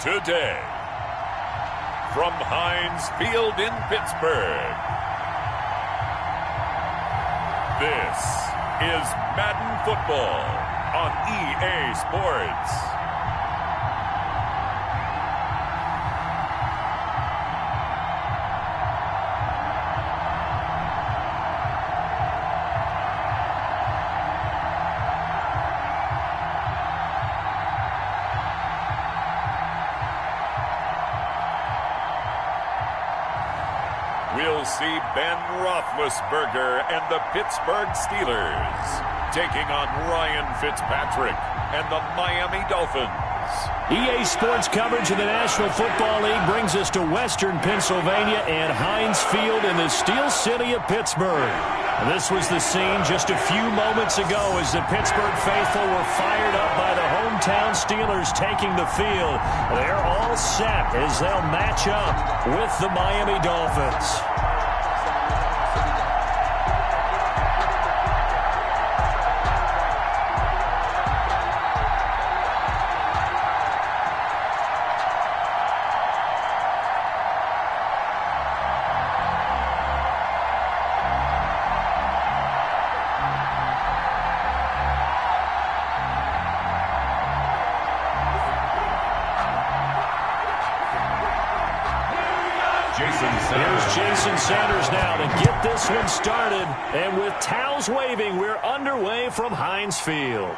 today. From Heinz Field in Pittsburgh, this is Madden Football on EA Sports. We'll see Ben Roethlisberger and the Pittsburgh Steelers taking on Ryan Fitzpatrick and the Miami Dolphins. EA Sports coverage of the National Football League brings us to Western Pennsylvania and Heinz Field in the Steel City of Pittsburgh. This was the scene just a few moments ago as the Pittsburgh faithful were fired up by the hometown Steelers taking the field. They're all set as they'll match up with the Miami Dolphins. Here's Jason Sanders now to get this one started. And with towels waving, we're underway from Heinz Field.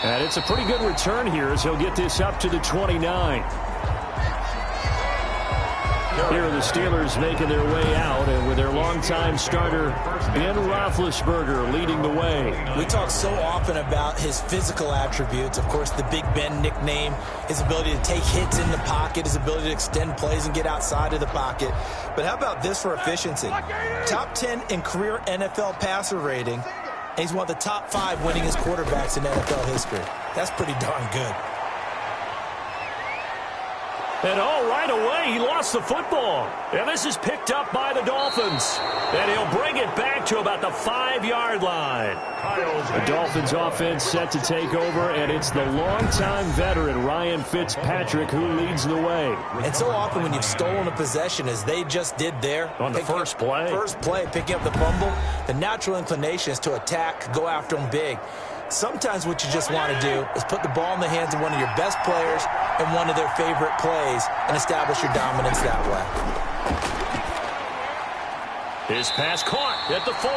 And it's a pretty good return here as he'll get this up to the 29. Here are the Steelers making their way out, and with their longtime starter, Ben Roethlisberger, leading the way. We talk so often about his physical attributes. Of course, the Big Ben nickname, his ability to take hits in the pocket, his ability to extend plays and get outside of the pocket. But how about this for efficiency? Top 10 in career NFL passer rating, and he's one of the top 5 winningest quarterbacks in NFL history. That's pretty darn good. And right away, he lost the football. And this is picked up by the Dolphins. And he'll bring it back to about the 5-yard line. The Dolphins offense set to take over, and it's the longtime veteran Ryan Fitzpatrick who leads the way. And so often when you've stolen a possession, as they just did there. On the first play, picking up the fumble, the natural inclination is to attack, go after them big. Sometimes what you just want to do is put the ball in the hands of one of your best players and one of their favorite plays and establish your dominance that way. His pass caught at the 4.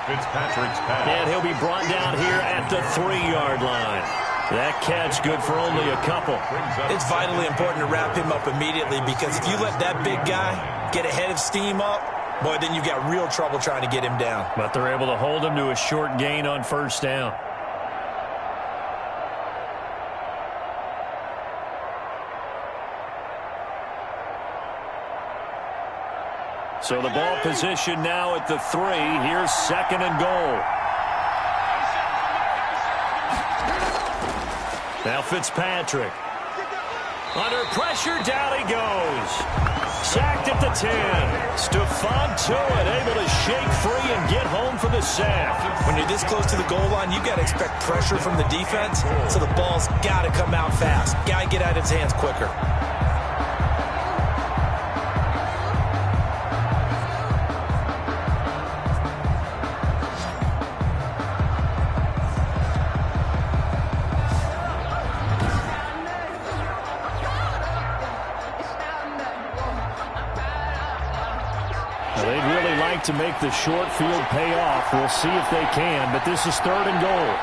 Fitzpatrick's pass. And he'll be brought down here at the 3-yard line. That catch good for only a couple. It's vitally important to wrap him up immediately, because if you let that big guy get a head of steam up, boy, then you've got real trouble trying to get him down. But they're able to hold him to a short gain on first down. So the ball position now at the 3. Here's 2nd and goal. Now Fitzpatrick. Under pressure, down he goes. Sacked at the 10. Stephon Tuitt able to shake free and get home for the sack. When you're this close to the goal line, you've got to expect pressure from the defense, so the ball's got to come out fast. Got to get out of his hands quicker. They'd really like to make the short field pay off. We'll see if they can, but this is 3rd and goal.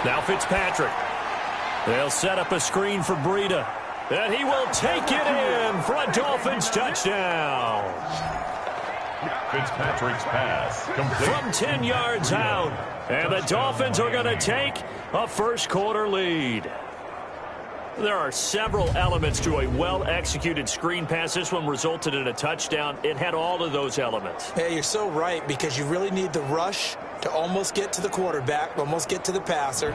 Now Fitzpatrick. They'll set up a screen for Breida. And he will take it in for a Dolphins touchdown. Fitzpatrick's pass complete. From 10 yards out. And the Dolphins are going to take a first-quarter lead. There are several elements to a well-executed screen pass. This one resulted in a touchdown. It had all of those elements. Yeah, you're so right, because you really need the rush to almost get to the quarterback, almost get to the passer.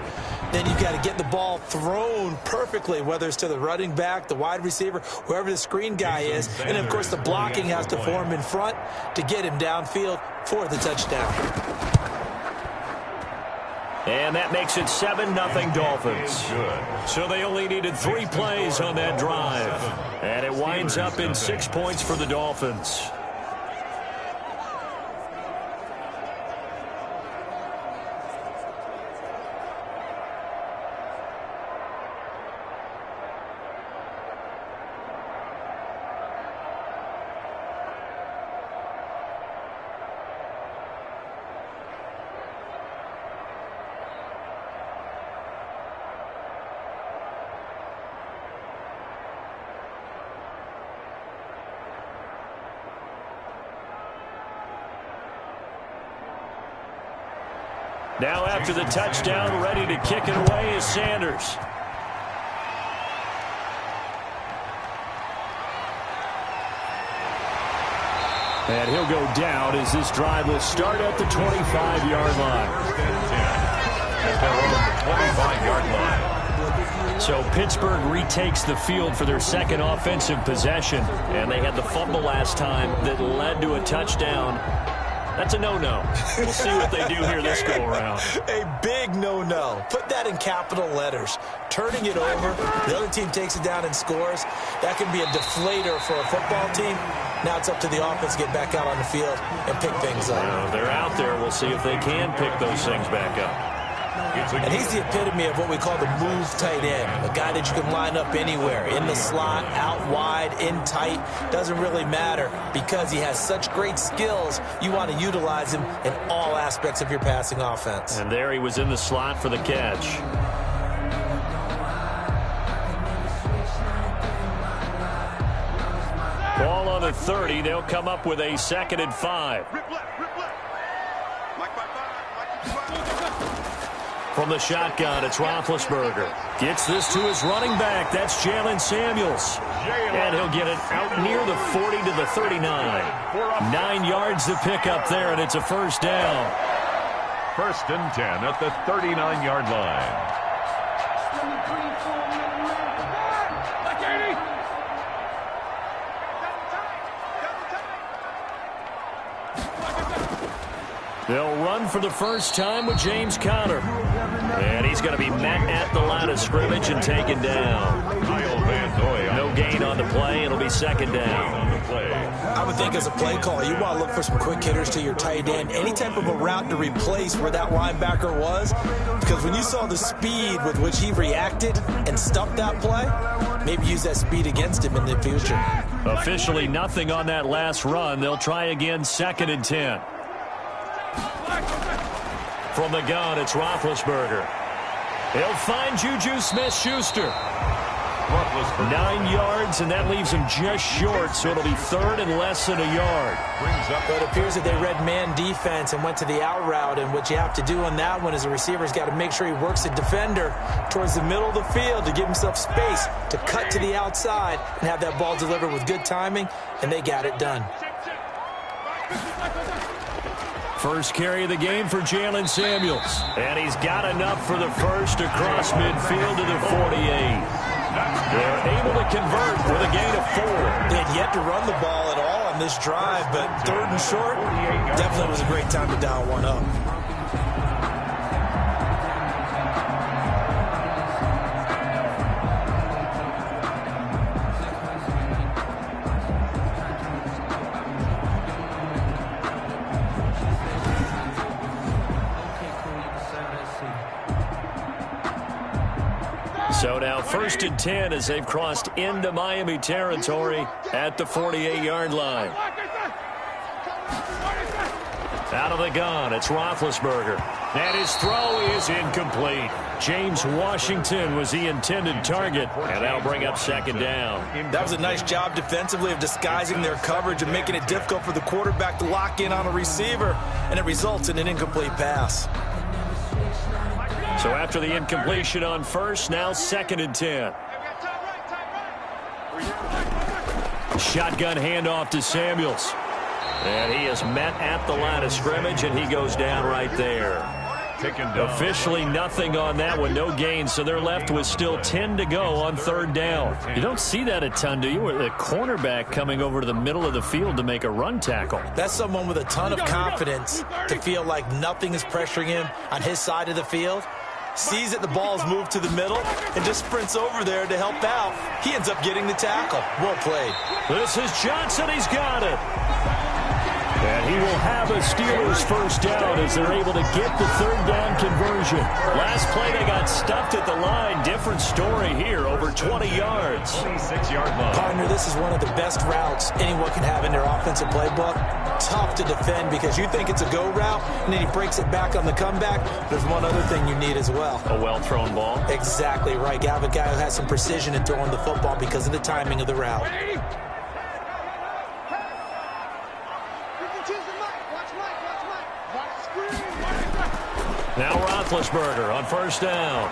Then you've got to get the ball thrown perfectly, whether it's to the running back, the wide receiver, whoever the screen guy is. And, of course, the blocking has to form in front to get him downfield for the touchdown. And that makes it 7-0 Dolphins. So they only needed 3 plays on that drive. And it winds up in 6 points for the Dolphins. Now after the touchdown, ready to kick it away is Sanders. And he'll go down as this drive will start at the 25-yard line. As they're on the 25-yard line. So Pittsburgh retakes the field for their second offensive possession. And they had the fumble last time that led to a touchdown. That's a no-no. We'll see what they do here this go-around. A big no-no. Put that in capital letters. Turning it over, the other team takes it down and scores. That can be a deflator for a football team. Now it's up to the offense to get back out on the field and pick things up. They're out there. We'll see if they can pick those things back up. And he's the epitome of what we call the move tight end. A guy that you can line up anywhere. In the slot, out wide, in tight. Doesn't really matter because he has such great skills. You want to utilize him in all aspects of your passing offense. And there he was in the slot for the catch. Ball on the 30. They'll come up with a 2nd and 5. From the shotgun, it's Roethlisberger. Gets this to his running back. That's Jalen Samuels. And he'll get it out near the 40 to the 39. 9 yards to pick up there, and it's a first down. 1st and 10 at the 39-yard line. They'll run for the first time with James Conner. And he's going to be met at the line of scrimmage and taken down. No gain on the play. It'll be 2nd down. I would think as a play call, you want to look for some quick hitters to your tight end. Any type of a route to replace where that linebacker was. Because when you saw the speed with which he reacted and stuffed that play, maybe use that speed against him in the future. Officially nothing on that last run. They'll try again 2nd and 10. From the gun, it's Roethlisberger. He'll find Juju Smith-Schuster. 9 yards, and that leaves him just short, so it'll be 3rd and less than a yard. But it appears that they read man defense and went to the out route, and what you have to do on that one is the receiver's got to make sure he works the defender towards the middle of the field to give himself space to cut to the outside and have that ball delivered with good timing, and they got it done. First carry of the game for Jalen Samuels. And he's got enough for the first across midfield to the 48. They're able to convert with a gain of 4. They had yet to run the ball at all on this drive, but 3rd and short definitely was a great time to dial one up. So now 1st and 10 as they've crossed into Miami territory at the 48-yard line. Out of the gun, it's Roethlisberger. And his throw is incomplete. James Washington was the intended target, and that'll bring up 2nd down. That was a nice job defensively of disguising their coverage and making it difficult for the quarterback to lock in on a receiver, and it results in an incomplete pass. So after the incompletion on 1st, now 2nd and 10. Shotgun handoff to Samuels. And he is met at the line of scrimmage, and he goes down right there. taken down. Officially nothing on that one, no gain, so they're left with still 10 to go on third down. You don't see that a ton, do you? With a cornerback coming over to the middle of the field to make a run tackle. That's someone with a ton of confidence to feel like nothing is pressuring him on his side of the field. Sees that the ball's moved to the middle and just sprints over there to help out. He ends up getting the tackle. Well played. This is Johnson. He's got it. And he will have a Steelers first down as they're able to get the third down conversion. Last play, they got stuffed at the line. Different story here, over 20 yards. 26-yard line. Partner, this is one of the best routes anyone can have in their offensive playbook. Tough to defend because you think it's a go route, and then he breaks it back on the comeback. There's one other thing you need as well. A well-thrown ball. Exactly right. You have a guy who has some precision in throwing the football because of the timing of the route. Now Roethlisberger on first down.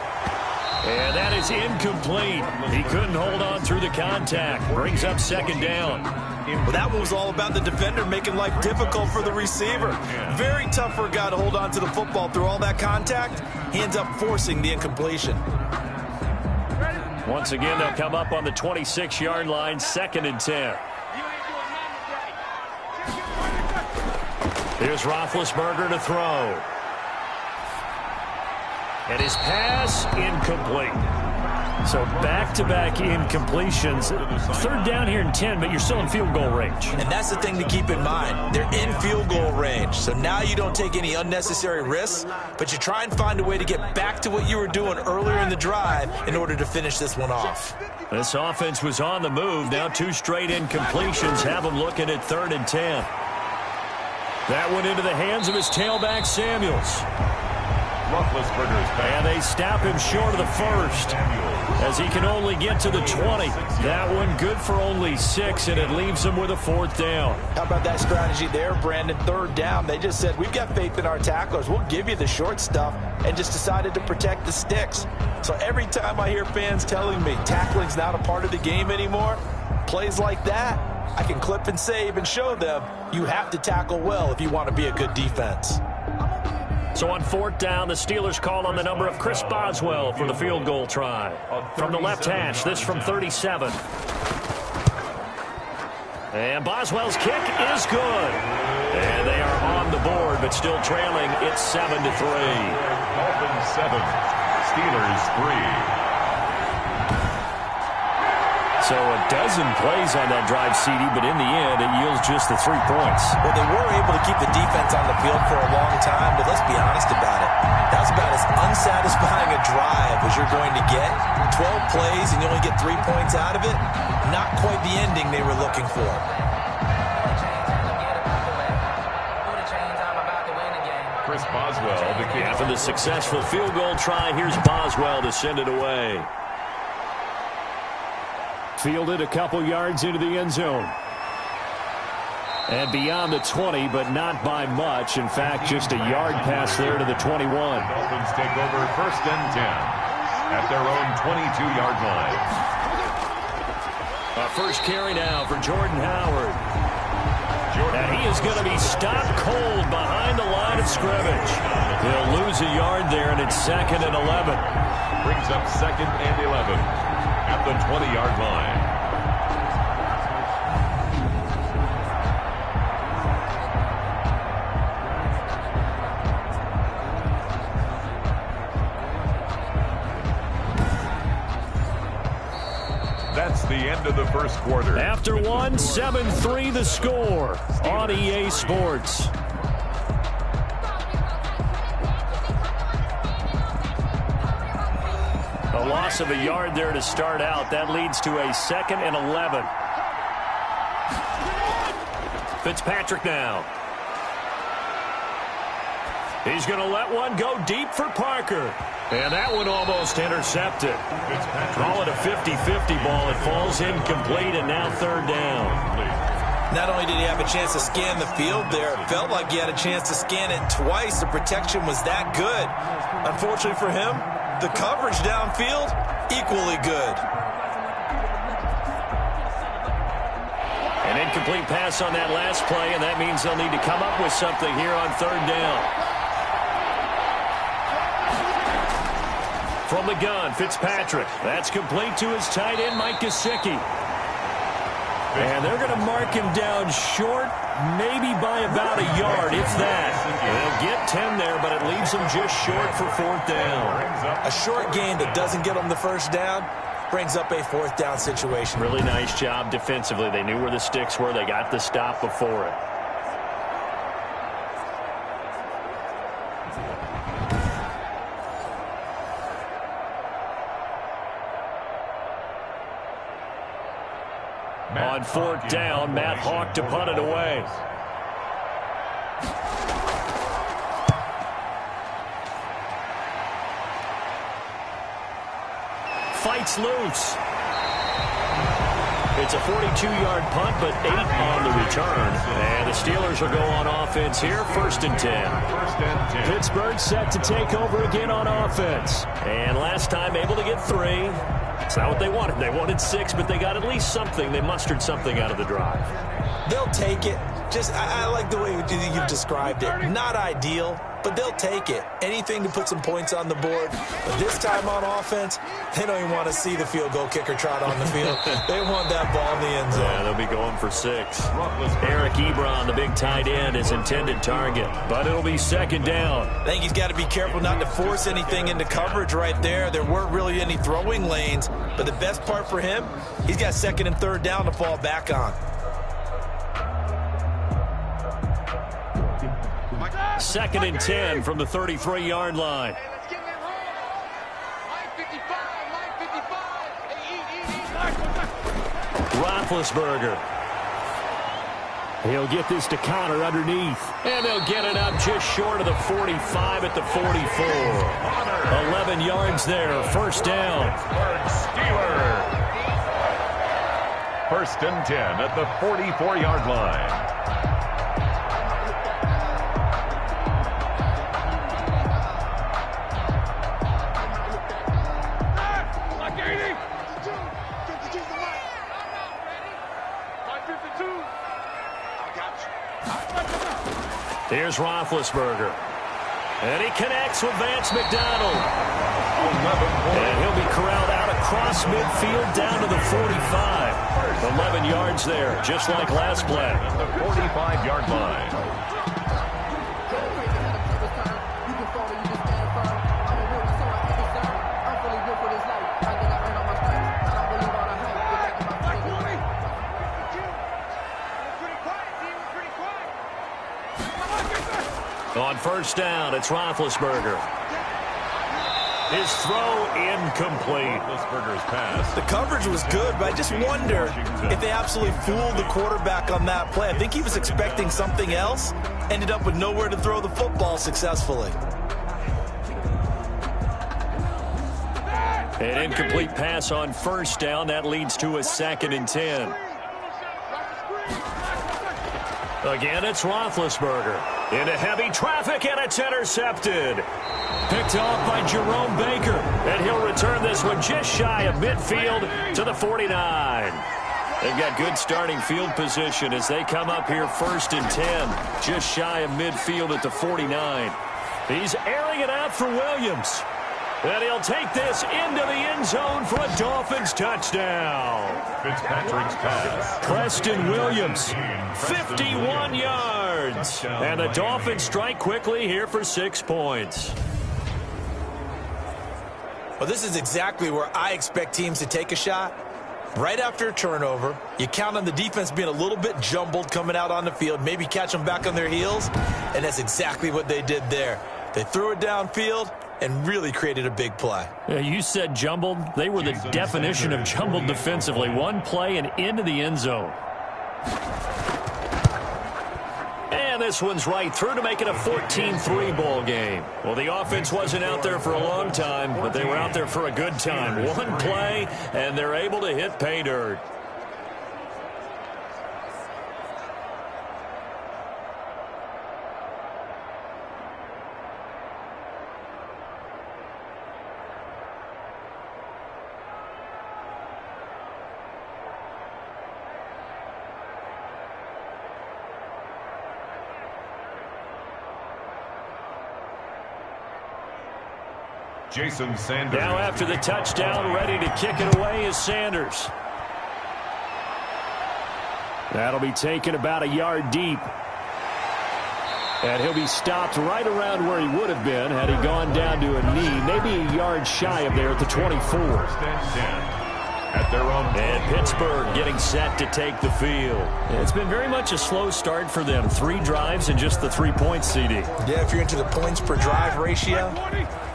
And that is incomplete. He couldn't hold on through the contact. Brings up second down. Well, that one was all about the defender making life difficult for the receiver. Very tough for a guy to hold on to the football through all that contact. He ends up forcing the incompletion. Once again, they'll come up on the 26-yard line, 2nd and 10. Here's Roethlisberger to throw. And his pass incomplete. So back-to-back incompletions. Third down here in 10, but you're still in field goal range. And that's the thing to keep in mind. They're in field goal range. So now you don't take any unnecessary risks, but you try and find a way to get back to what you were doing earlier in the drive in order to finish this one off. This offense was on the move. Now 2 straight incompletions have them looking at 3rd and 10. That went into the hands of his tailback, Samuels. Roethlisberger's back. And they stop him short of the first as he can only get to the 20. That one good for only 6, and it leaves him with a 4th down. How about that strategy there, Brandon? 3rd down. They just said, we've got faith in our tacklers. We'll give you the short stuff, and just decided to protect the sticks. So every time I hear fans telling me tackling's not a part of the game anymore, plays like that, I can clip and save and show them you have to tackle well if you want to be a good defense. So on 4th down, the Steelers call on the number of Chris Boswell for the field goal try. From the left hash, this from 37. And Boswell's kick is good. And they are on the board, but still trailing. It's 7-3. Dolphins 7, Steelers 3. So a dozen plays on that drive, CD, but in the end, it yields just the 3 points. Well, they were able to keep the defense on the field for a long time, but let's be honest about it. That was about as unsatisfying a drive as you're going to get. 12 plays and you only get 3 points out of it. Not quite the ending they were looking for. Chris Boswell, the kick. After the successful field goal try, here's Boswell to send it away. Fielded a couple yards into the end zone. And beyond the 20, but not by much. In fact, just a yard pass there to the 21. Dolphins take over 1st and 10 at their own 22-yard line. A first carry now for Jordan Howard. And he is going to be stopped cold behind the line of scrimmage. He'll lose a yard there, and it's 2nd and 11. Brings up 2nd and 11 at the 20-yard line. That's the end of the first quarter. After one, 7-3 the score on EA Sports. A loss of a yard there to start out. That leads to a 2nd and 11. Fitzpatrick now. He's going to let one go deep for Parker. And that one almost intercepted. Call it a 50-50 ball. It falls incomplete, and now 3rd down. Not only did he have a chance to scan the field there, it felt like he had a chance to scan it twice. The protection was that good. Unfortunately for him, the coverage downfield, equally good. An incomplete pass on that last play, and that means they'll need to come up with something here on 3rd down. From the gun, Fitzpatrick. That's complete to his tight end, Mike Gesicki. And they're going to mark him down short, maybe by about a yard, if that. They'll get 10 there, but it leaves them just short for 4th down. A short gain that doesn't get them the first down brings up a 4th down situation. Really nice job defensively. They knew where the sticks were. They got the stop before it. On 4th down, Matt Hawk to punt it away. Fights loose. It's a 42-yard punt, but 8 on the return. And the Steelers will go on offense here, 1st and 10. Pittsburgh set to take over again on offense. And last time able to get 3. It's not what they wanted. They wanted 6, but they got at least something. They mustered something out of the drive. They'll take it. I like the way you've described it. Not ideal, but they'll take it. Anything to put some points on the board. But this time on offense, they don't even want to see the field goal kicker trot on the field. They want that ball in the end zone. Yeah, they'll be going for 6. Eric Ebron, the big tight end, is intended target. But it'll be 2nd down. I think he's got to be careful not to force anything into coverage right there. There weren't really any throwing lanes. But the best part for him, he's got 2nd and 3rd down to fall back on. 2nd and 10 from the 33-yard line. Roethlisberger. He'll get this to Connor underneath. And they'll get it up just short of the 45 at the 44. 11 yards there, 1st down. Steelers. 1st and 10 at the 44-yard line. Here's Roethlisberger. And he connects with Vance McDonald. And he'll be corralled out across midfield down to the 45. 11 yards there, just like last play. The 45-yard line. On 1st down, it's Roethlisberger. His throw incomplete. Roethlisberger's pass. The coverage was good, but I just wonder if they absolutely fooled the quarterback on that play. I think he was expecting something else, ended up with nowhere to throw the football successfully. An incomplete pass on 1st down. That leads to a 2nd and 10. Again, it's Roethlisberger. Into heavy traffic, and it's intercepted. Picked off by Jerome Baker. And he'll return this one just shy of midfield to the 49. They've got good starting field position as they come up here 1st and 10. Just shy of midfield at the 49. He's airing it out for Williams. And he'll take this into the end zone for a Dolphins touchdown. Fitzpatrick's pass. Preston Williams, 51 yards. And the Dolphins strike quickly here for 6 points. Well, this is exactly where I expect teams to take a shot. Right after a turnover, you count on the defense being a little bit jumbled coming out on the field, maybe catch them back on their heels, and that's exactly what they did there. They threw it downfield and really created a big play. Yeah, you said jumbled. They were the definition of jumbled defensively. One play and into the end zone. And this one's right through to make it a 14-3 ball game. Well, the offense wasn't out there for a long time, but they were out there for a good time. One play, and they're able to hit pay dirt. Jason Sanders. Now after the touchdown, ready to kick it away is Sanders. That'll be taken about a yard deep. And he'll be stopped right around where he would have been had he gone down to a knee, maybe a yard shy of there at the 24. First and 10. At their own. And Pittsburgh getting set to take the field. It's been very much a slow start for them. 3 drives and just the 3 points, CD. Yeah, if you're into the points per drive ratio,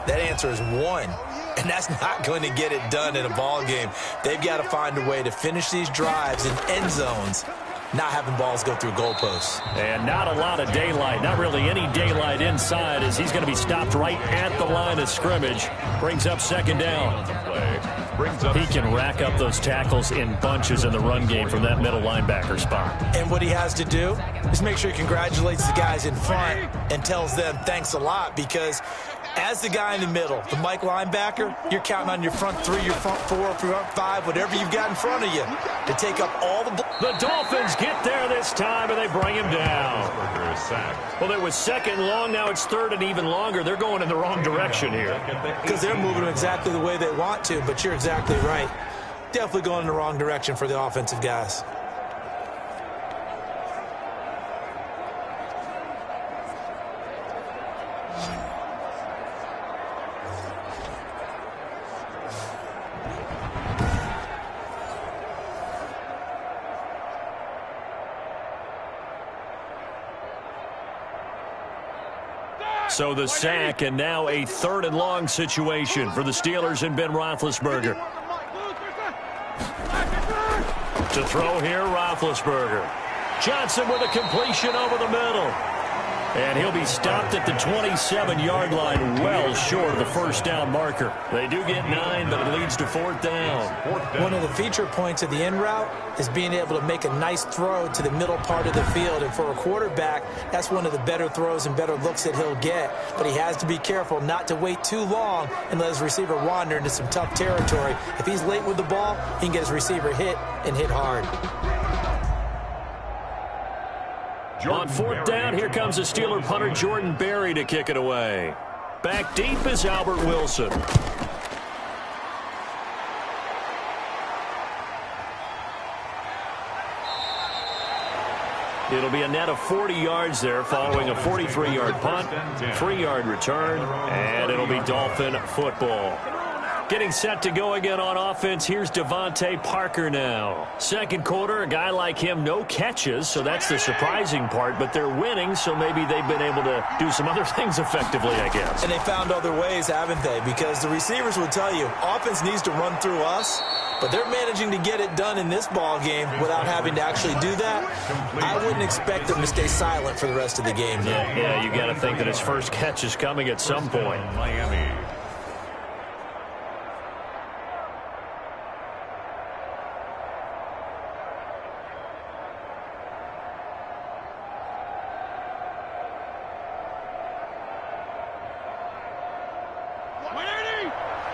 that answer is 1. And that's not going to get it done in a ball game. They've got to find a way to finish these drives in end zones, not having balls go through goalposts. And not a lot of daylight, not really any daylight inside, as he's going to be stopped right at the line of scrimmage. Brings up second down. He can rack up those tackles in bunches in the run game from that middle linebacker spot. And what he has to do is make sure he congratulates the guys in front and tells them thanks a lot, because as the guy in the middle, the Mike linebacker, you're counting on your front 3, your front 4, your front 5, whatever you've got in front of you to take up all the... The Dolphins get there this time, and they bring him down. Well, it was second long. Now it's third and even longer. They're going in the wrong direction here. Because they're moving exactly the way they want to, but you're exactly right. Definitely going in the wrong direction for the offensive guys. So the sack, and now a third and long situation for the Steelers and Ben Roethlisberger. To throw here, Roethlisberger. Johnson with a completion over the middle. And he'll be stopped at the 27-yard line, well short of the first down marker. They do get 9, but it leads to fourth down. One of the feature points of the in route is being able to make a nice throw to the middle part of the field. And for a quarterback, that's one of the better throws and better looks that he'll get. But he has to be careful not to wait too long and let his receiver wander into some tough territory. If he's late with the ball, he can get his receiver hit and hit hard. On fourth down, here comes the Steeler punter Jordan Berry to kick it away. Back deep is Albert Wilson. It'll be a net of 40 yards there following a 43-yard punt, 3-yard return, and it'll be Dolphin football. Getting set to go again on offense, here's Devontae Parker now. Second quarter, a guy like him, no catches, so that's the surprising part, but they're winning, so maybe they've been able to do some other things effectively, I guess. And they found other ways, haven't they? Because the receivers will tell you, offense needs to run through us, but they're managing to get it done in this ball game without having to actually do that. I wouldn't expect them to stay silent for the rest of the game. Yeah, you got to think that his first catch is coming at some point. Miami.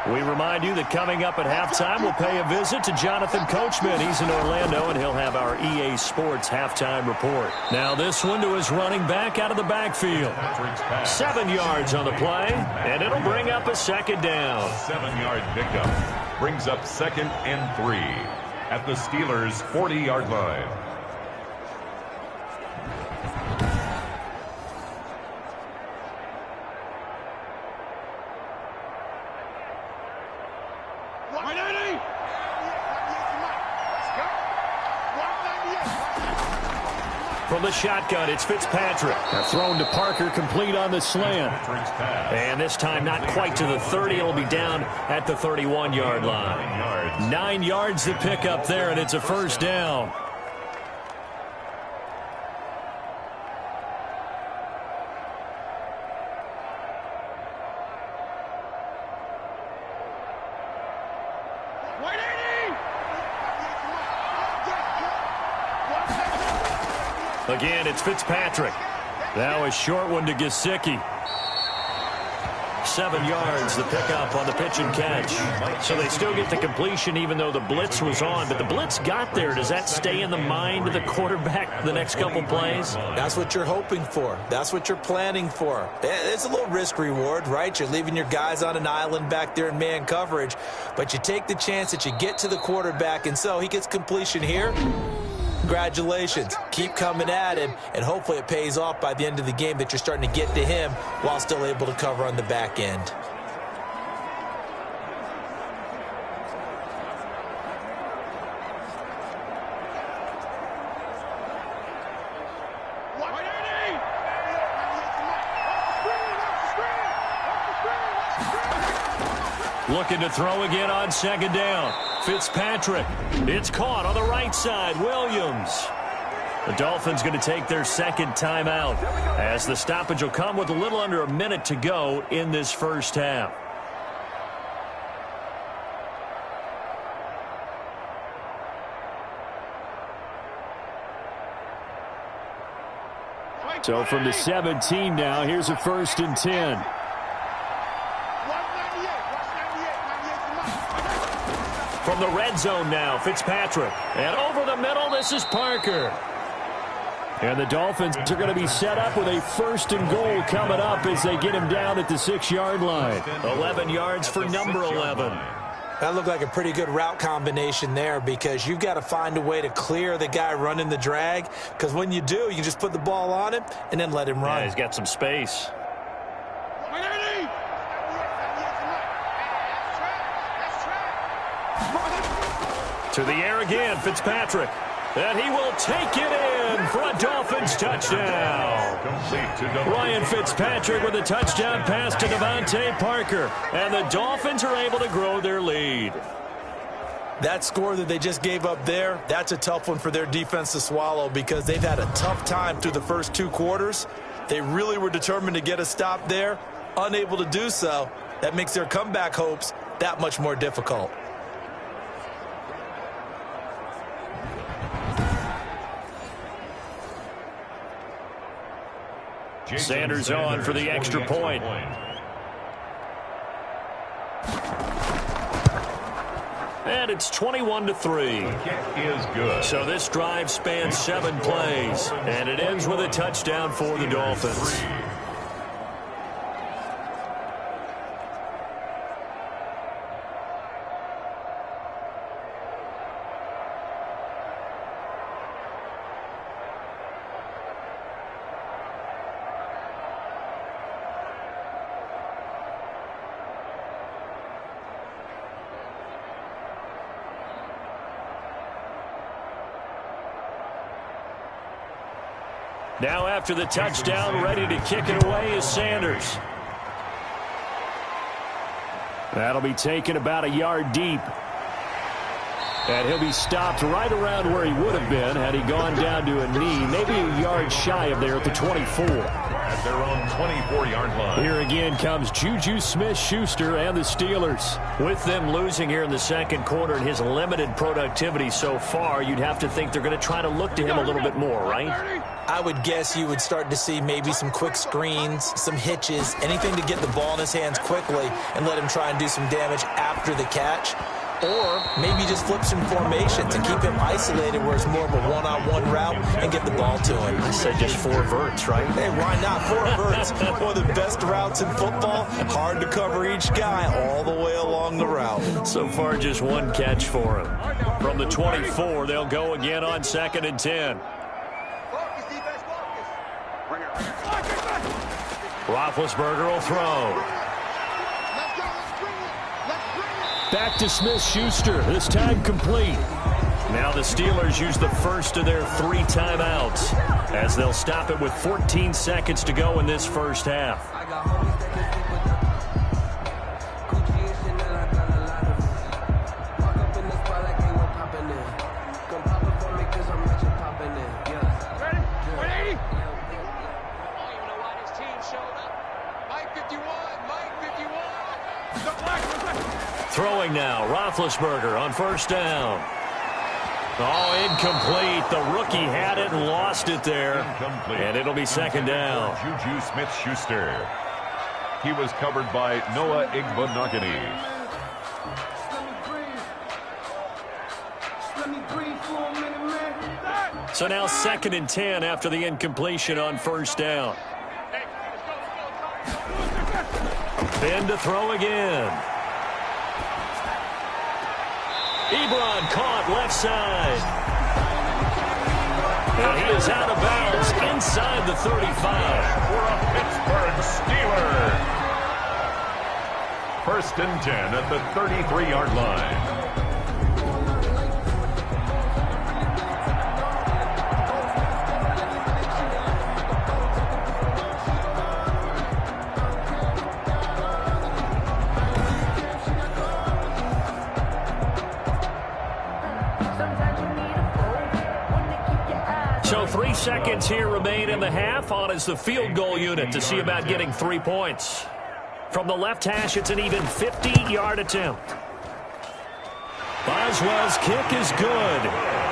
We remind you that coming up at halftime, we'll pay a visit to Jonathan Coachman. He's in Orlando, and he'll have our EA Sports halftime report. Now this one to his running back out of the backfield. 7 yards on the play, and it'll bring up a second down. 7-yard pickup brings up 2nd and 3 at the Steelers' 40-yard line. From the shotgun, it's Fitzpatrick. Thrown to Parker, complete on the slant. And this time not quite to the 30. It'll be down at the 31-yard line. 9 yards to pick up there, and it's a first down. Again, it's Fitzpatrick. Now a short one to Gesicki. 7 yards, the pickup on the pitch and catch. So they still get the completion even though the blitz was on. But the blitz got there. Does that stay in the mind of the quarterback the next couple plays? That's what you're hoping for. That's what you're planning for. It's a little risk reward, right? You're leaving your guys on an island back there in man coverage. But you take the chance that you get to the quarterback, and so he gets completion here. Congratulations. Keep coming at him, and hopefully it pays off by the end of the game that you're starting to get to him while still able to cover on the back end. Looking to throw again on second down. Fitzpatrick. It's caught on the right side. Williams. The Dolphins going to take their second timeout as the stoppage will come with a little under a minute to go in this first half. So from the 17 now, here's a 1st and 10. From the red zone now, Fitzpatrick. And over the middle, this is Parker. And the Dolphins are going to be set up with a 1st and goal coming up as they get him down at the 6-yard line. 11 yards for number 11. That looked like a pretty good route combination there because you've got to find a way to clear the guy running the drag. Because when you do, you just put the ball on him and then let him run. Yeah, he's got some space. To the air again, Fitzpatrick. And he will take it in for a Dolphins touchdown. Ryan Fitzpatrick with a touchdown pass to Devontae Parker. And the Dolphins are able to grow their lead. That score that they just gave up there, that's a tough one for their defense to swallow because they've had a tough time through the first 2 quarters. They really were determined to get a stop there, unable to do so. That makes their comeback hopes that much more difficult. Sanders on for the extra point. And it's 21-3. So this drive spans 7 plays, and it ends with a touchdown for the Dolphins. Now after the touchdown, ready to kick it away is Sanders. That'll be taken about a yard deep. And he'll be stopped right around where he would have been had he gone down to a knee, maybe a yard shy of there at the 24. At their own 24-yard line. Here again comes Juju Smith-Schuster and the Steelers. With them losing here in the second quarter and his limited productivity so far, you'd have to think they're going to try to look to him a little bit more, right? I would guess you would start to see maybe some quick screens, some hitches, anything to get the ball in his hands quickly and let him try and do some damage after the catch. Or maybe just flip some formations and keep him isolated where it's more of a one-on-one route and get the ball to him. I said just 4 verts, right? Hey, why not? 4 verts. One of the best routes in football. Hard to cover each guy all the way along the route. So far, just 1 catch for him. From the 24, they'll go again on 2nd and 10. Roethlisberger will throw. Back to Smith-Schuster, this time complete. Now the Steelers use the first of their 3 timeouts as they'll stop it with 14 seconds to go in this first half. Throwing now, Roethlisberger on 1st down. Oh, incomplete. The rookie had it and lost it there. Incomplete. And it'll be 2nd down. Juju Smith-Schuster. He was covered by Noah Igbenogany. So now 2nd and 10 after the incompletion on first down. Ben to throw again. Ebron caught left side. And he is out of bounds inside the 35. For a Pittsburgh Steeler. 1st and 10 at the 33-yard line. So 3 seconds here remain in the half. On is the field goal unit to see about getting 3 points. From the left hash, it's an even 50-yard attempt. Boswell's kick is good.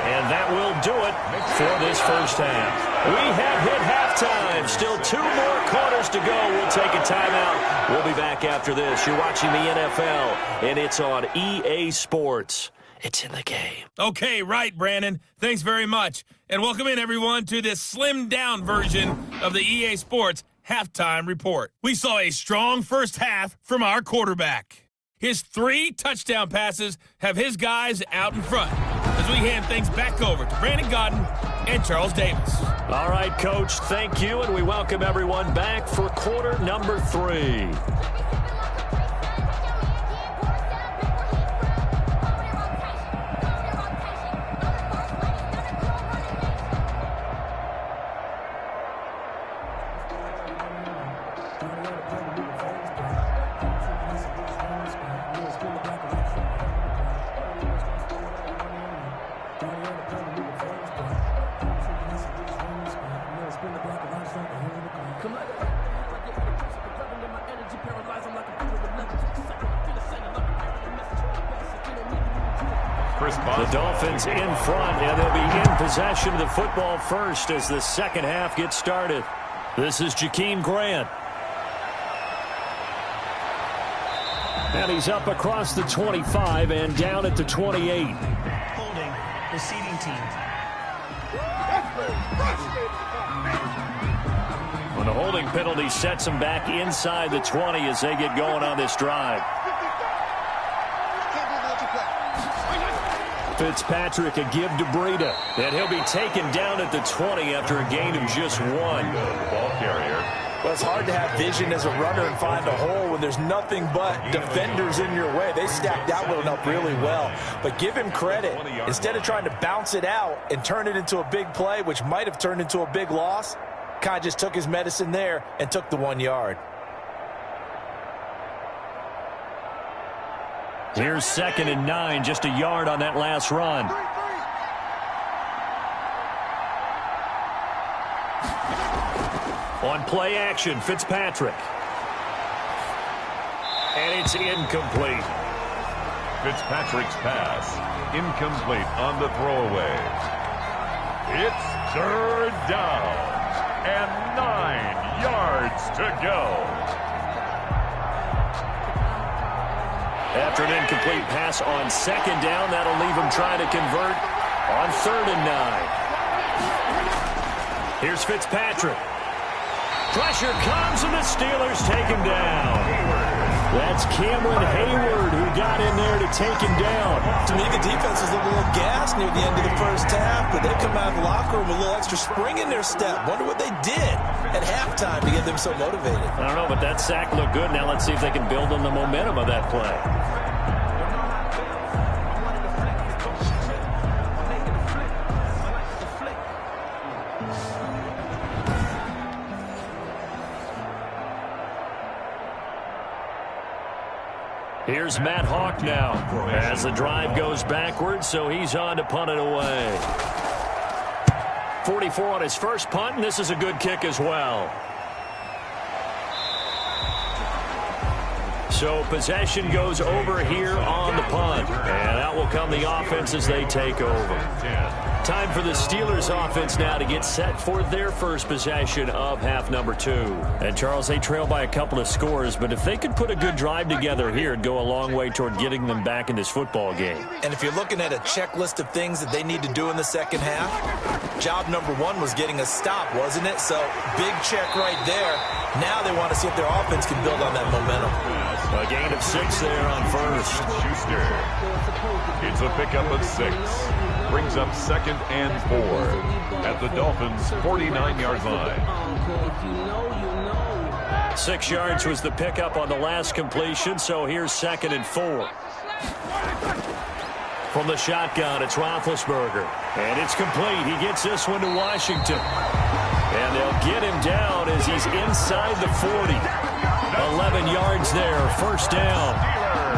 And that will do it for this first half. We have hit halftime. Still 2 more quarters to go. We'll take a timeout. We'll be back after this. You're watching the NFL, and it's on EA Sports. It's in the game. Okay, right, Brandon. Thanks very much. And welcome in, everyone, to this slimmed-down version of the EA Sports Halftime Report. We saw a strong first half from our quarterback. His 3 touchdown passes have his guys out in front as we hand things back over to Brandon Godden and Charles Davis. All right, Coach, thank you, and we welcome everyone back for quarter number 3. The Dolphins in front, and they'll be in possession of the football first as the second half gets started. This is Jakeem Grant. And he's up across the 25 and down at the 28. Holding, receiving team. When the holding penalty sets him back inside the 20 as they get going on this drive. Fitzpatrick a give to Breida, and he'll be taken down at the 20 after a gain of just 1. Ball carrier. Well, it's hard to have vision as a runner and find a hole when there's nothing but defenders in your way. They stacked that one up really well. But give him credit. Instead of trying to bounce it out and turn it into a big play, which might have turned into a big loss, kind of just took his medicine there and took the 1 yard. Here's 2nd and 9, just a yard on that last run. On play action, Fitzpatrick. And it's incomplete. Fitzpatrick's pass. Incomplete on the throwaway. It's 3rd down. And 9 yards to go. After an incomplete pass on 2nd down, that'll leave him trying to convert on 3rd and 9. Here's Fitzpatrick. Pressure comes, and the Steelers take him down. That's Cameron Hayward who got in there to take him down. To me, the defense was a little gassed near the end of the first half, but they come out of the locker room with a little extra spring in their step. Wonder what they did at halftime to get them so motivated. I don't know, but that sack looked good. Now let's see if they can build on the momentum of that play. Here's Matt Hawk now as the drive goes backwards, so he's on to punt it away. 44 on his first punt, and this is a good kick as well. So possession goes over here on the punt, and that will will come the offense as they take over. Time for the Steelers offense now to get set for their first possession of half number 2. And, Charles, they trail by a couple of scores, but if they could put a good drive together here, it'd go a long way toward getting them back in this football game. And if you're looking at a checklist of things that they need to do in the second half, job number 1 was getting a stop, wasn't it? So, big check right there. Now they want to see if their offense can build on that momentum. A gain of 6 there on first. Schuster. It's a pickup of 6. Brings up 2nd and 4 at the Dolphins' 49-yard line. 6 yards was the pickup on the last completion, so here's 2nd and 4. From the shotgun, it's Roethlisberger. And it's complete. He gets this one to Washington. And they'll get him down as he's inside the 40. 11 yards there, first down.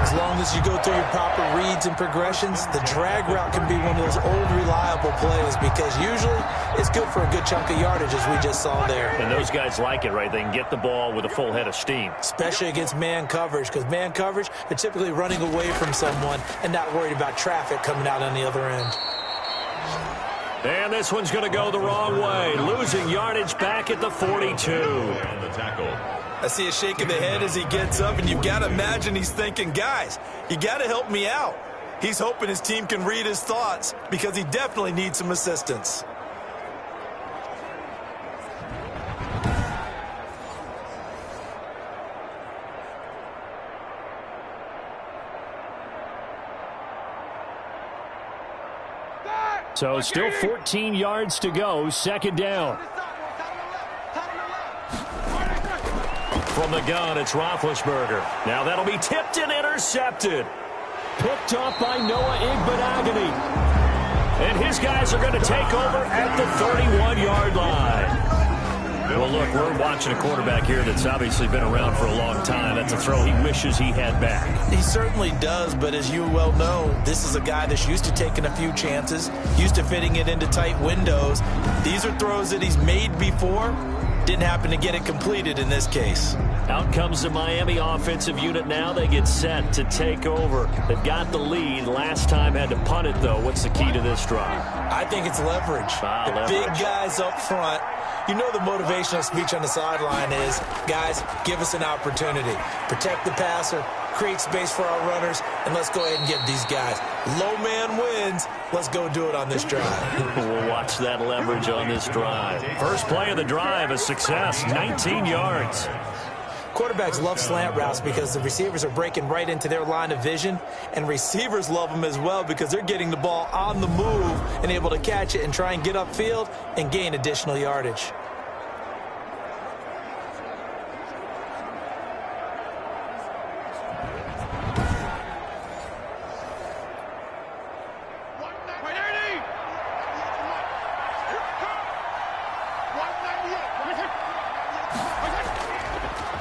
As long as you go through your proper reads and progressions, the drag route can be one of those old reliable plays because usually it's good for a good chunk of yardage as we just saw there. And those guys like it, right? They can get the ball with a full head of steam. Especially against man coverage, because man coverage, they're typically running away from someone and not worried about traffic coming out on the other end. And this one's going to go the wrong way. Losing yardage back at the 42. On the tackle. I see a shake of the head as he gets up, and you've got to imagine he's thinking, guys, you got to help me out. He's hoping his team can read his thoughts because he definitely needs some assistance. So still 14 yards to go, 2nd down. From the gun, it's Roethlisberger. Now that'll be tipped and intercepted. Picked off by Noah Igbenogany. And his guys are going to take over at the 31-yard line. Well, look, we're watching a quarterback here that's obviously been around for a long time. That's a throw he wishes he had back. He certainly does, but as you well know, this is a guy that's used to taking a few chances, used to fitting it into tight windows. These are throws that he's made before. Didn't happen to get it completed in this case. Out comes the Miami offensive unit now. They get set to take over. They've got the lead. Last time had to punt it, though. What's the key to this drive? I think it's leverage. Big guys up front. You know the motivational speech on the sideline is, guys, give us an opportunity. Protect the passer, create space for our runners, and let's go ahead and get these guys. Low man wins. Let's go do it on this drive. We'll watch that leverage on this drive. First play of the drive, a success, 19 yards. Quarterbacks love slant routes because the receivers are breaking right into their line of vision, and receivers love them as well because they're getting the ball on the move and able to catch it and try and get upfield and gain additional yardage.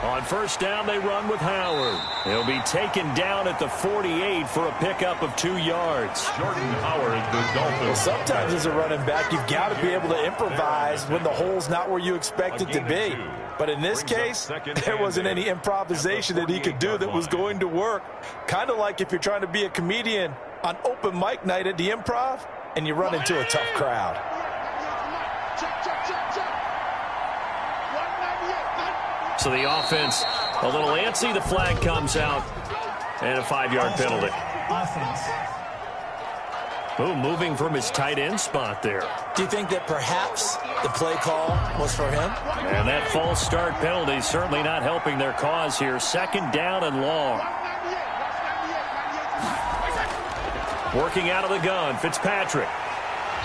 On first down, they run with Howard. He'll be taken down at the 48 for a pickup of 2 yards. Jordan Howard, the Dolphins. Well, sometimes as a running back, you've got to be able to improvise when the hole's not where you expect it to be. But in this case, there wasn't any improvisation that he could do that was going to work. Kind of like if you're trying to be a comedian on open mic night at the Improv and you run into a tough crowd. So the offense a little antsy. The flag comes out and a 5-yard penalty. Offense. Boom, moving from his tight end spot there. Do you think that perhaps the play call was for him? And that false start penalty certainly not helping their cause here. 2nd down and long. Working out of the gun, Fitzpatrick.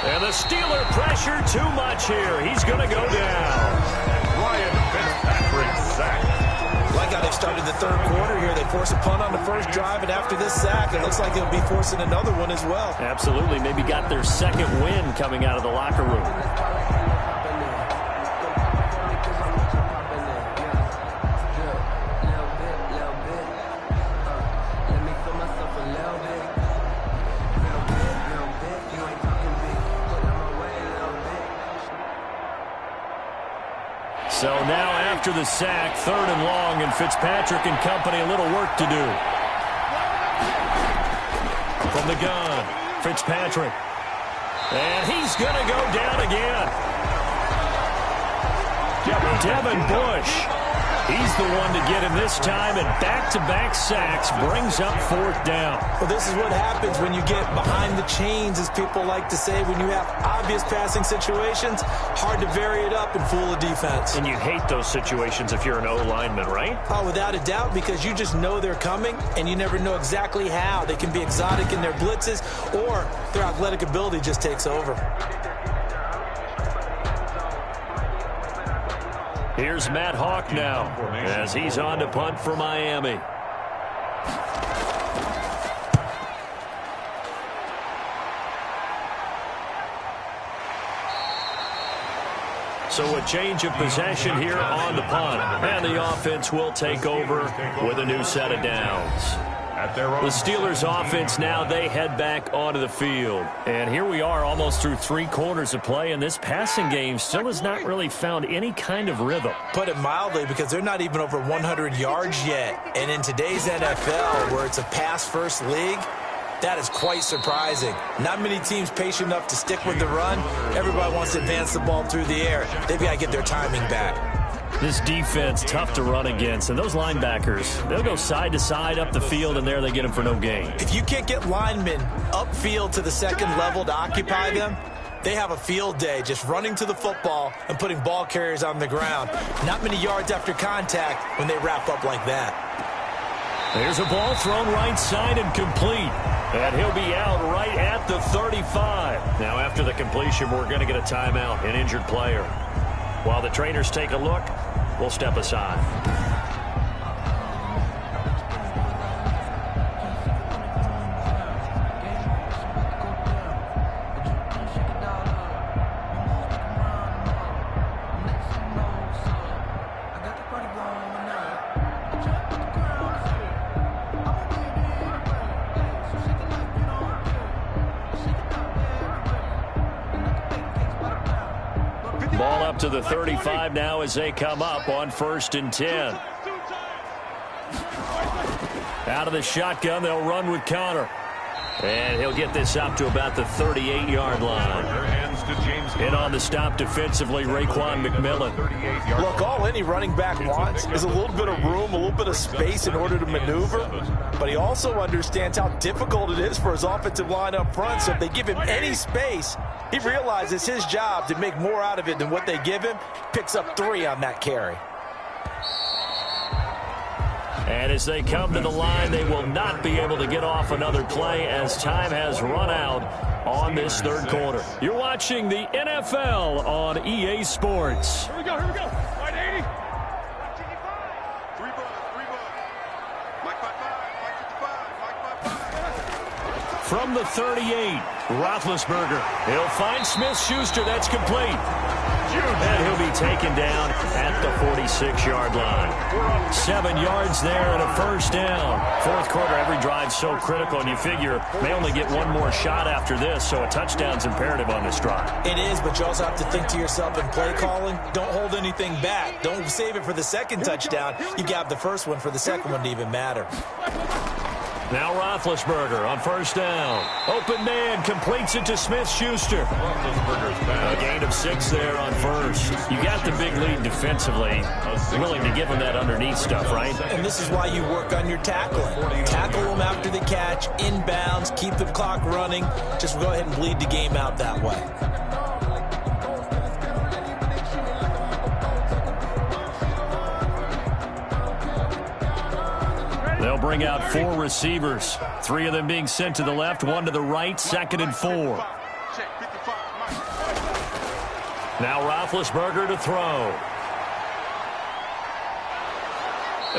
And the Steeler pressure too much here. He's going to go down. Ryan Fitzpatrick sacked. Like how they started the third quarter here. They force a punt on the first drive, and after this sack, it looks like they'll be forcing another one as well. Absolutely. Maybe got their second win coming out of the locker room. So now after the sack, 3rd and long, and Fitzpatrick and company a little work to do. From the gun, Fitzpatrick. And he's going to go down again. Devin Bush. He's the one to get him this time, and back-to-back sacks brings up 4th down. Well, this is what happens when you get behind the chains, as people like to say. When you have obvious passing situations, hard to vary it up and fool a defense. And you hate those situations if you're an O-lineman, right? Oh, without a doubt, because you just know they're coming, and you never know exactly how. They can be exotic in their blitzes, or their athletic ability just takes over. Here's Matt Hawk now as he's on to punt for Miami. So a change of possession here on the punt. And the offense will take over with a new set of downs. The Steelers offense now, they head back onto the field. And here we are almost through 3 quarters of play, and this passing game still has not really found any kind of rhythm. Put it mildly, because they're not even over 100 yards yet. And in today's NFL, where it's a pass-first league, that is quite surprising. Not many teams patient enough to stick with the run. Everybody wants to advance the ball through the air. They've got to get their timing back. This defense, tough to run against. And those linebackers, they'll go side to side up the field, and there they get them for no gain. If you can't get linemen upfield to the second level to occupy them, they have a field day just running to the football and putting ball carriers on the ground. Not many yards after contact when they wrap up like that. There's a ball thrown right side and complete. And he'll be out right at the 35. Now, after the completion, we're going to get a timeout, an injured player. While the trainers take a look, we'll step aside. Ball up to the 35 now as they come up on 1st and 10. Out of the shotgun, they'll run with Connor. And he'll get this up to about the 38-yard line. In on the stop defensively, Raekwon McMillan. Look, all any running back wants is a little bit of room, a little bit of space in order to maneuver. But he also understands how difficult it is for his offensive line up front. So if they give him any space, he realizes his job to make more out of it than what they give him. Picks up 3 on that carry. And as they come to the line, they will not be able to get off another play as time has run out on this 3rd quarter. You're watching the NFL on EA Sports. Here we go. Right 80. From the 38, Roethlisberger. He'll find Smith-Schuster. That's complete. And he'll be taken down at the 46-yard line. 7 yards there and a 1st down. 4th quarter, every drive so critical, and you figure they only get one more shot after this, so a touchdown's imperative on this drive. It is, but you also have to think to yourself in play calling, don't hold anything back. Don't save it for the 2nd touchdown. You got the 1st one for the 2nd one to even matter. Now Roethlisberger on 1st down. Open man completes it to Smith-Schuster. A gain of 6 there on 1st. You got the big lead defensively. Willing to give him that underneath stuff, right? And this is why you work on your tackling. Tackle them after the catch, inbounds, keep the clock running. Just go ahead and bleed the game out that way. They'll bring out 4 receivers. 3 of them being sent to the left, 1 to the right, 2nd and 4. Now Roethlisberger to throw.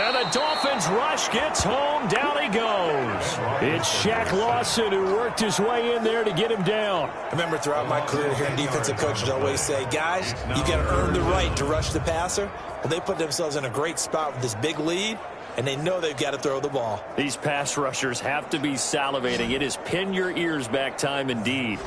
And the Dolphins rush gets home. Down he goes. It's Shaq Lawson who worked his way in there to get him down. I remember throughout my career hearing defensive coaches always say, guys, you got to earn the right to rush the passer. Well, they put themselves in a great spot with this big lead, and they know they've got to throw the ball. These pass rushers have to be salivating. It is pin your ears back time indeed.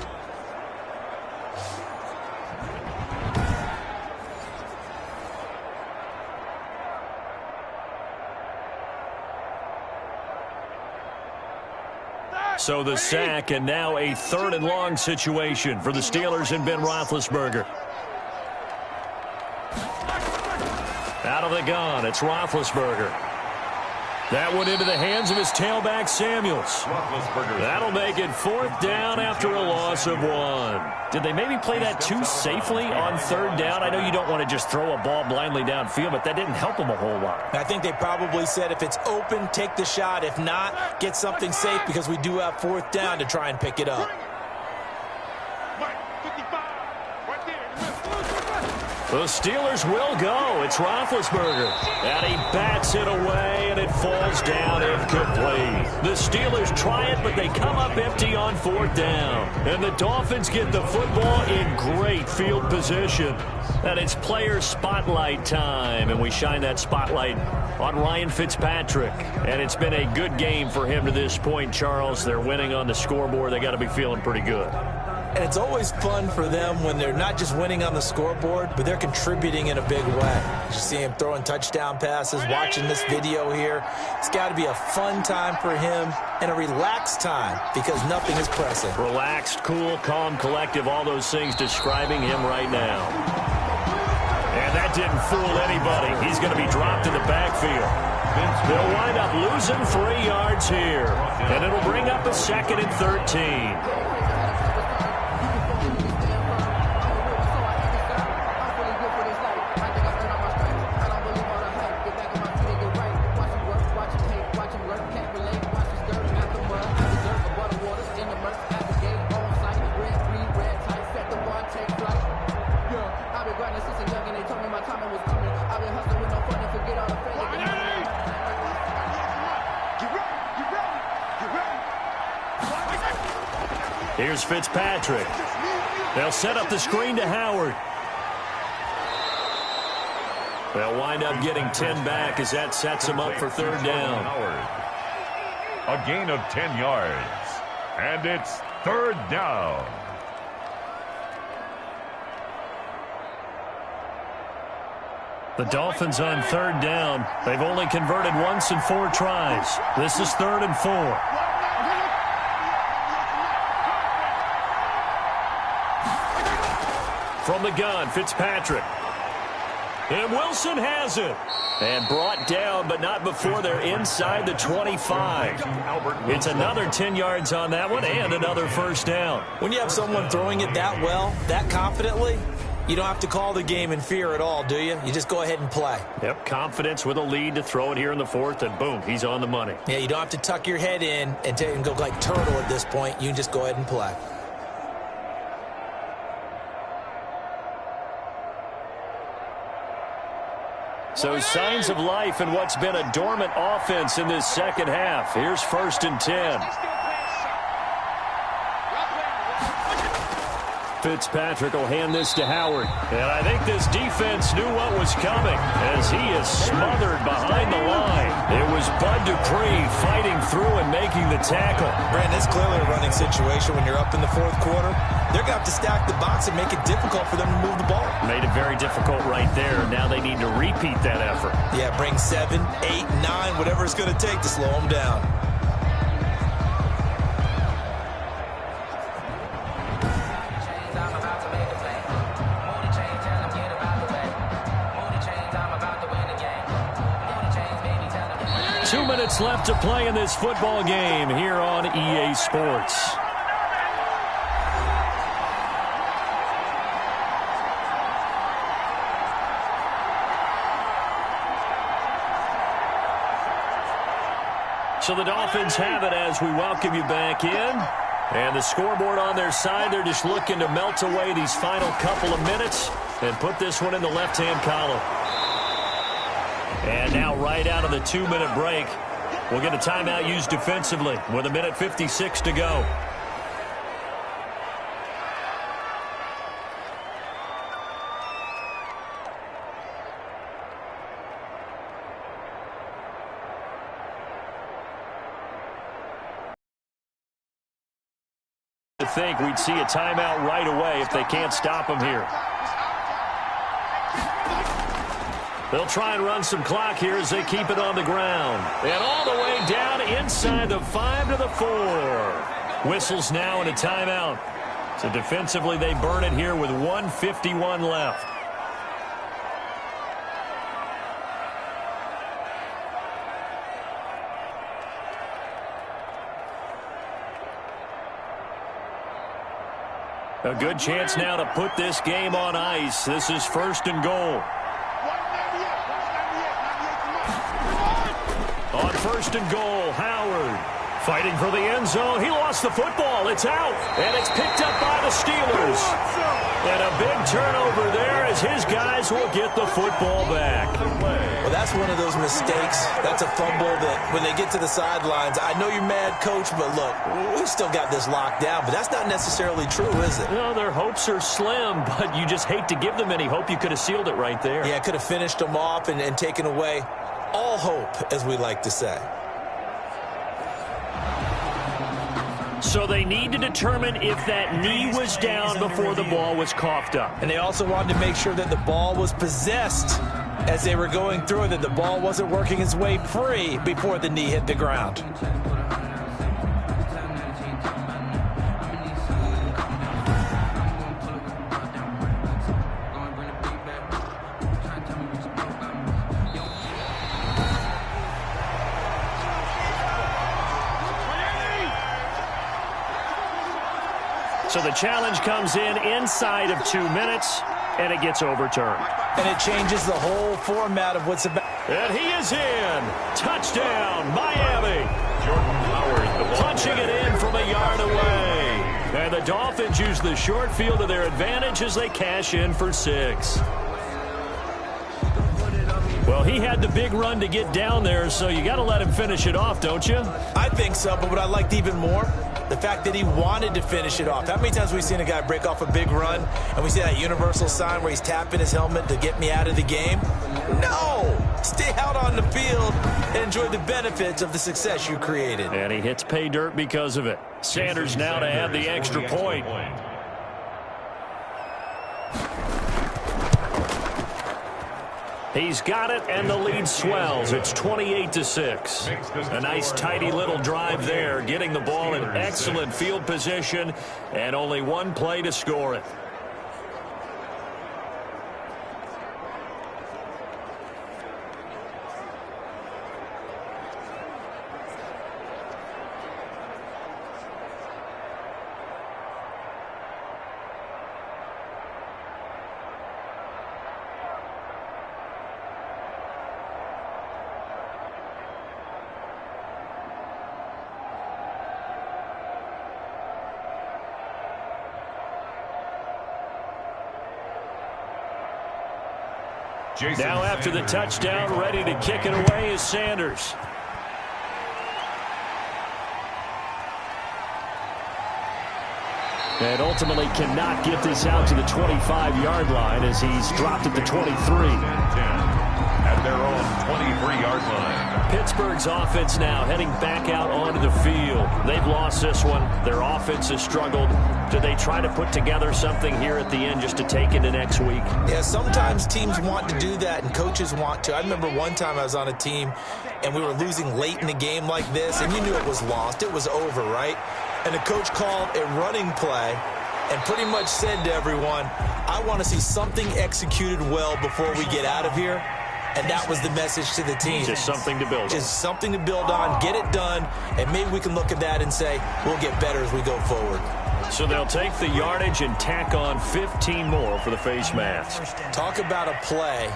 So the sack, and now a 3rd and long situation for the Steelers and Ben Roethlisberger. Out of the gun, it's Roethlisberger. That went into the hands of his tailback, Samuels. That'll make it 4th down after a loss of 1. Did they maybe play that too safely on 3rd down? I know you don't want to just throw a ball blindly downfield, but that didn't help them a whole lot. I think they probably said if it's open, take the shot. If not, get something safe because we do have 4th down to try and pick it up. The Steelers will go. It's Roethlisberger. And he bats it away, and it falls down incomplete. The Steelers try it, but they come up empty on 4th down. And the Dolphins get the football in great field position. And it's player spotlight time, and we shine that spotlight on Ryan Fitzpatrick. And it's been a good game for him to this point, Charles. They're winning on the scoreboard. They got to be feeling pretty good. And it's always fun for them when they're not just winning on the scoreboard, but they're contributing in a big way. You see him throwing touchdown passes, watching this video here. It's got to be a fun time for him and a relaxed time because nothing is pressing. Relaxed, cool, calm, collective, all those things describing him right now. And that didn't fool anybody. He's going to be dropped in the backfield. They'll wind up losing 3 yards here. And it'll bring up a 2nd and 13. Here's Fitzpatrick. They'll set up the screen to Howard. They'll wind up getting 10 back as that sets them up for 3rd down. A gain of 10 yards. And it's 3rd down. The Dolphins on 3rd down. They've only converted once in 4 tries. This is 3rd and 4. From the gun, Fitzpatrick. And Wilson has it. And brought down, but not before they're inside the 25. It's another 10 yards on that one and another 1st down. When you have someone throwing it that well, that confidently, you don't have to call the game in fear at all, do you? You just go ahead and play. Yep, confidence with a lead to throw it here in the 4th, and boom, he's on the money. Yeah, you don't have to tuck your head in and go like turtle at this point. You can just go ahead and play. So signs of life in what's been a dormant offense in this 2nd half. Here's 1st and 10. Fitzpatrick will hand this to Howard. And I think this defense knew what was coming as he is smothered behind the line. It was Bud Dupree fighting through and making the tackle. Brandon, it's clearly a running situation when you're up in the 4th quarter. They're going to have to stack the box and make it difficult for them to move the ball. Made it very difficult right there. Now they need to repeat that effort. Yeah, bring 7, 8, 9, whatever it's going to take to slow them down. Left to play in this football game here on EA Sports. So the Dolphins have it as we welcome you back in. And the scoreboard on their side, they're just looking to melt away these final couple of minutes and put this one in the left-hand column. And now right out of the 2-minute break, we'll get a timeout used defensively with 1:56 to go. I think we'd see a timeout right away if they can't stop them here. They'll try and run some clock here as they keep it on the ground. And all the way down inside the 5 to the 4. Whistles now and a timeout. So defensively, they burn it here with 1:51 left. A good chance now to put this game on ice. This is 1st and goal. On 1st and goal, Howard fighting for the end zone. He lost the football. It's out, and it's picked up by the Steelers. And a big turnover there as his guys will get the football back. Well, that's one of those mistakes. That's a fumble that when they get to the sidelines, I know you're mad, Coach, but look, we still got this locked down. But that's not necessarily true, is it? No, their hopes are slim, but you just hate to give them any hope. You could have sealed it right there. Yeah, could have finished them off and taken away all hope, as we like to say. So they need to determine if that knee was down before the ball was coughed up. And they also wanted to make sure that the ball was possessed as they were going through it, that the ball wasn't working its way free before the knee hit the ground. So the challenge comes in inside of 2 minutes, and it gets overturned. And it changes the whole format of what's about. And he is in. Touchdown, Miami. Jordan Howard, Punching it in from a yard away. And the Dolphins use the short field to their advantage as they cash in for 6. Well, he had the big run to get down there, so you got to let him finish it off, don't you? I think so, but what I liked even more, the fact that he wanted to finish it off. How many times have we seen a guy break off a big run, and we see that universal sign where he's tapping his helmet to get me out of the game? No! Stay out on the field and enjoy the benefits of the success you created. And he hits pay dirt because of it. Sanders now to add the extra point. He's got it, and the lead swells. It's 28-6. A nice, tidy little drive there, getting the ball in excellent field position, and only one play to score it. Now after the touchdown, ready to kick it away is Sanders. And ultimately cannot get this out to the 25-yard line as he's dropped at the 23. At their own 23-yard line. Pittsburgh's offense now heading back out onto the field. They've lost this one. Their offense has struggled. Do they try to put together something here at the end just to take into next week? Yeah, sometimes teams want to do that and coaches want to. I remember one time I was on a team and we were losing late in the game like this, and you knew it was lost. It was over, right? And the coach called a running play and pretty much said to everyone, I want to see something executed well before we get out of here. And that was the message to the team. Just something to build on. Just something to build on, get it done, and maybe we can look at that and say, we'll get better as we go forward. So they'll take the yardage and tack on 15 more for the face mask. Talk about a play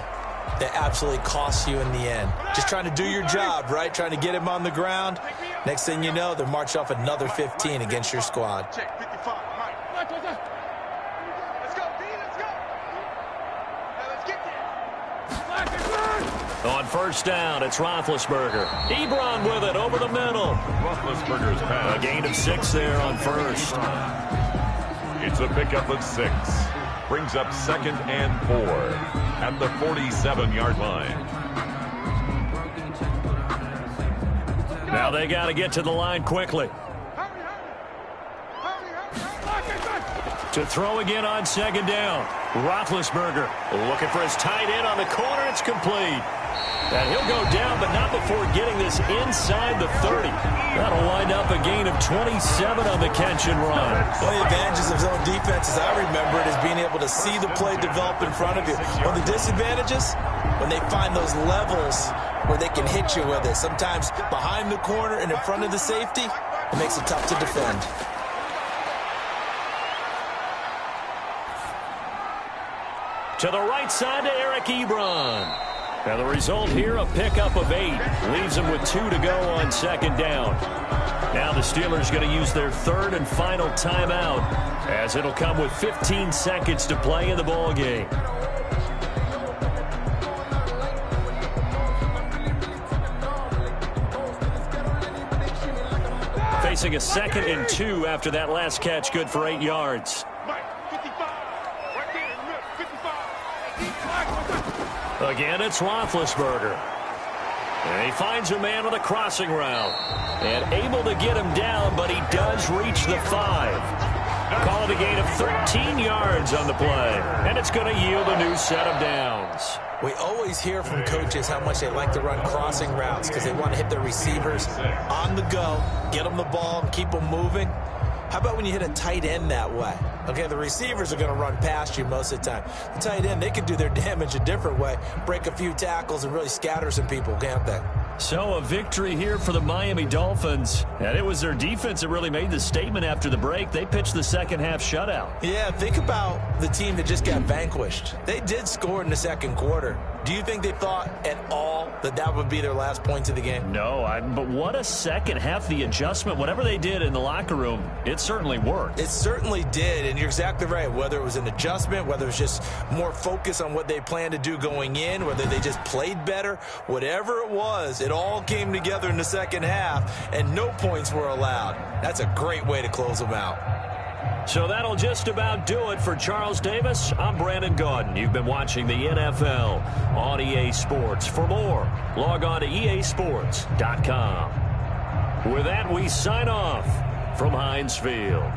that absolutely costs you in the end. Just trying to do your job, right? Trying to get him on the ground. Next thing you know, they're march off another 15 against your squad. Check 55. Let's go, D. Let's go. Let's get there. On first down, it's Roethlisberger. Ebron with it over the middle. Roethlisberger's pass. A gain of 6 there on first. It's a pickup of 6. Brings up 2nd and 4 at the 47-yard line. Now they got to get to the line quickly. To throw again on second down. Roethlisberger looking for his tight end on the corner. It's complete. And he'll go down, but not before getting this inside the 30. That'll wind up a gain of 27 on the catch and run. One of the advantages of zone defense, as I remember it, is being able to see the play develop in front of you. One of the disadvantages, when they find those levels where they can hit you with it, sometimes behind the corner and in front of the safety, it makes it tough to defend. To the right side to Eric Ebron. Now the result here, a pickup of 8. Leaves them with 2 to go on second down. Now the Steelers going to use their third and final timeout, as it'll come with 15 seconds to play in the ball game. Facing a 2nd and 2 after that last catch, good for 8 yards. Again, it's Roethlisberger. And he finds a man on the crossing route. And able to get him down, but he does reach the 5. Call it a gain of 13 yards on the play. And it's going to yield a new set of downs. We always hear from coaches how much they like to run crossing routes because they want to hit their receivers on the go, get them the ball, and keep them moving. How about when you hit a tight end that way? Okay, the receivers are going to run past you most of the time. The tight end, they can do their damage a different way, break a few tackles, and really scatter some people, can't they? So a victory here for the Miami Dolphins. And it was their defense that really made the statement after the break. They pitched the second half shutout. Yeah, think about the team that just got vanquished. They did score in the second quarter. Do you think they thought at all that that would be their last points of the game? No, but what a second half. The adjustment, whatever they did in the locker room, it certainly worked. It certainly did, and you're exactly right. Whether it was an adjustment, whether it was just more focus on what they planned to do going in, whether they just played better, whatever it was, it all came together in the second half, and no points were allowed. That's a great way to close them out. So that'll just about do it for Charles Davis. I'm Brandon Gaudin. You've been watching the NFL on EA Sports. For more, log on to easports.com. With that, we sign off from Heinz Field.